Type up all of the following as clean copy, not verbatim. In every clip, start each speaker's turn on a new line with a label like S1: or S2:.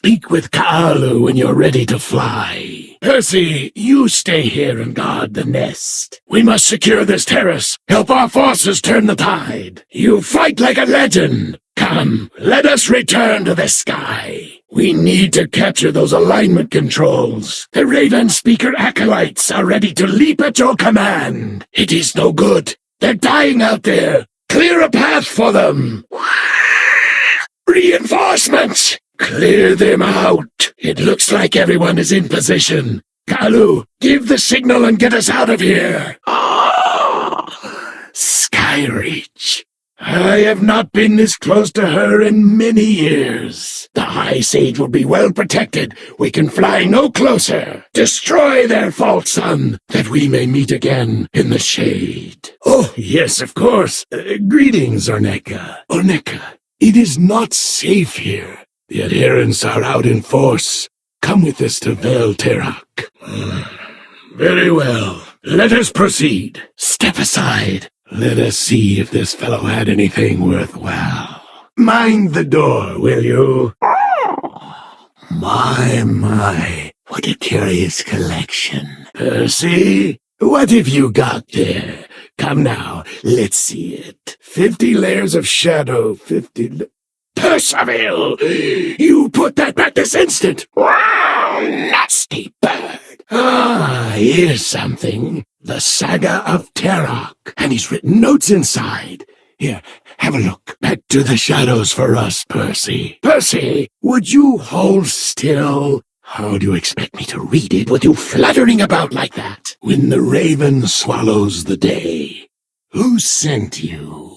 S1: speak with Kaalu when you're ready to fly. Percy, you stay here and guard the nest. We must secure this terrace. Help our forces turn the tide. You fight like a legend. Come, let us return to the sky. We need to capture those alignment controls. The Raven Speaker acolytes are ready to leap at your command. It is no good. They're dying out there. Clear a path for them. Reinforcements! Clear them out. It looks like everyone is in position. Kaalu, give the signal and get us out of here. Skyreach. I have not been this close to her in many years. The High Sage will be well protected. We can fly no closer. Destroy their false sun, that we may meet again in the shade. Oh, yes, of course. Greetings, Orneka. Orneka, it is not safe here. The adherents are out in force. Come with us to Vel Terak. Very well. Let us proceed. Step aside. Let us see if this fellow had anything worthwhile. Mind the door, will you? My, what a curious collection. Percy, what have you got there? Come now, let's see it. 50 layers of shadow, 50... Percival! You put that back this instant! Wow, nasty bird! Ah, here's something. The Saga of Terok. And he's written notes inside. Here, have a look. Back to the shadows for us, Percy. Percy, would you hold still? How do you expect me to read it with you fluttering about like that? When the raven swallows the day. Who sent you?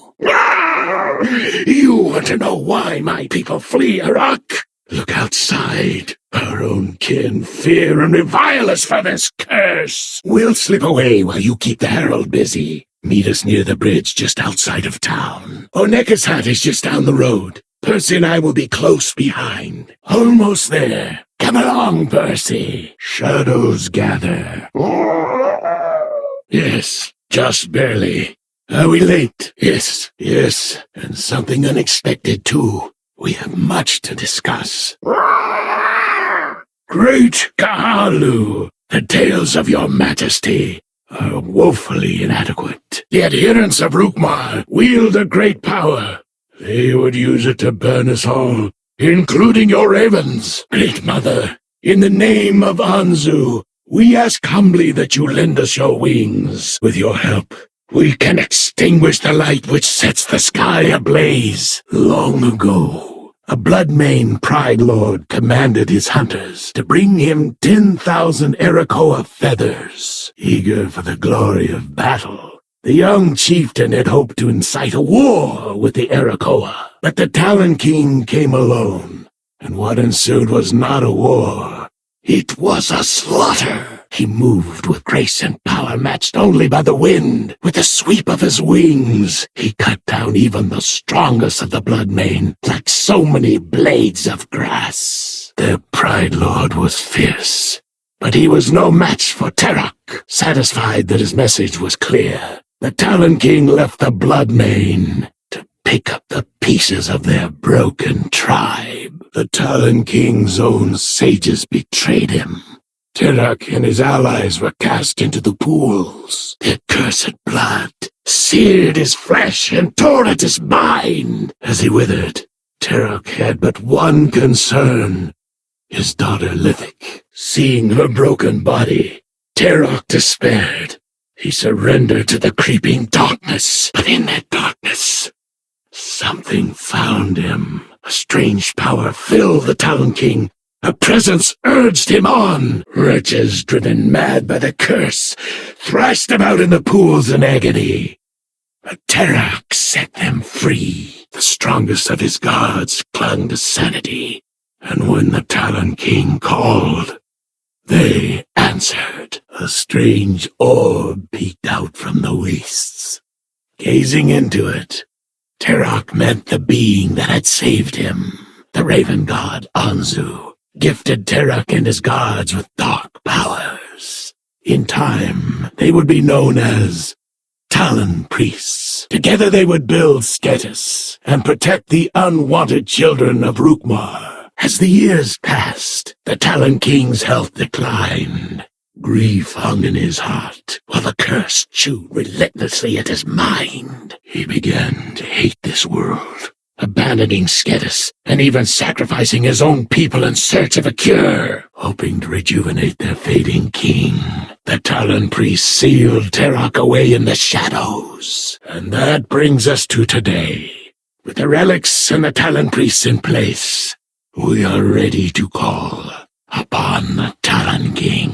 S1: You want to know why my people flee Iraq? Look outside. Our own kin fear and revile us for this curse. We'll slip away while you keep the herald busy. Meet us near the bridge just outside of town. Orneka's hut is just down the road. Percy and I will be close behind. Almost there. Come along, Percy. Shadows gather. Yes, just barely. Are we late? Yes, and something unexpected, too. We have much to discuss. Great Kaalu, the tales of your majesty are woefully inadequate. The adherents of Rukmar wield a great power. They would use it to burn us all, including your ravens. Great Mother, in the name of Anzu, we ask humbly that you lend us your wings. With your help, we can extinguish the light which sets the sky ablaze. Long ago, a Bloodmane Pride Lord commanded his hunters to bring him 10,000 Arakoa feathers. Eager for the glory of battle, the young chieftain had hoped to incite a war with the Arakoa. But the Talon King came alone, and what ensued was not a war. It was a slaughter. He moved with grace and power matched only by the wind. With the sweep of his wings, he cut down even the strongest of the Bloodmane, like so many blades of grass. Their Pride Lord was fierce, but he was no match for Terok. Satisfied that his message was clear, the Talon King left the Bloodmane to pick up the pieces of their broken tribe. The Talon King's own sages betrayed him. Terok and his allies were cast into the pools. Their cursed blood seared his flesh and tore at his mind. As he withered, Terok had but one concern, his daughter Lithik. Seeing her broken body, Terok despaired. He surrendered to the creeping darkness, but in that darkness, something found him. A strange power filled the Talon King. A presence urged him on. Wretches, driven mad by the curse, thrashed about in the pools in agony. But Terok set them free. The strongest of his gods clung to sanity, and when the Talon King called, they answered. A strange orb peeked out from the wastes. Gazing into it, Terok met the being that had saved him. The raven god Anzu gifted Terok and his gods with dark powers. In time, they would be known as Talon Priests. Together they would build Sketis and protect the unwanted children of Rukmar. As the years passed, the Talon King's health declined. Grief hung in his heart, while the curse chewed relentlessly at his mind. He began to hate this world, abandoning Skedis, and even sacrificing his own people in search of a cure. Hoping to rejuvenate their fading king, the Talon priests sealed Terok away in the shadows. And that brings us to today. With the relics and the Talon priests in place, we are ready to call upon the Talon King.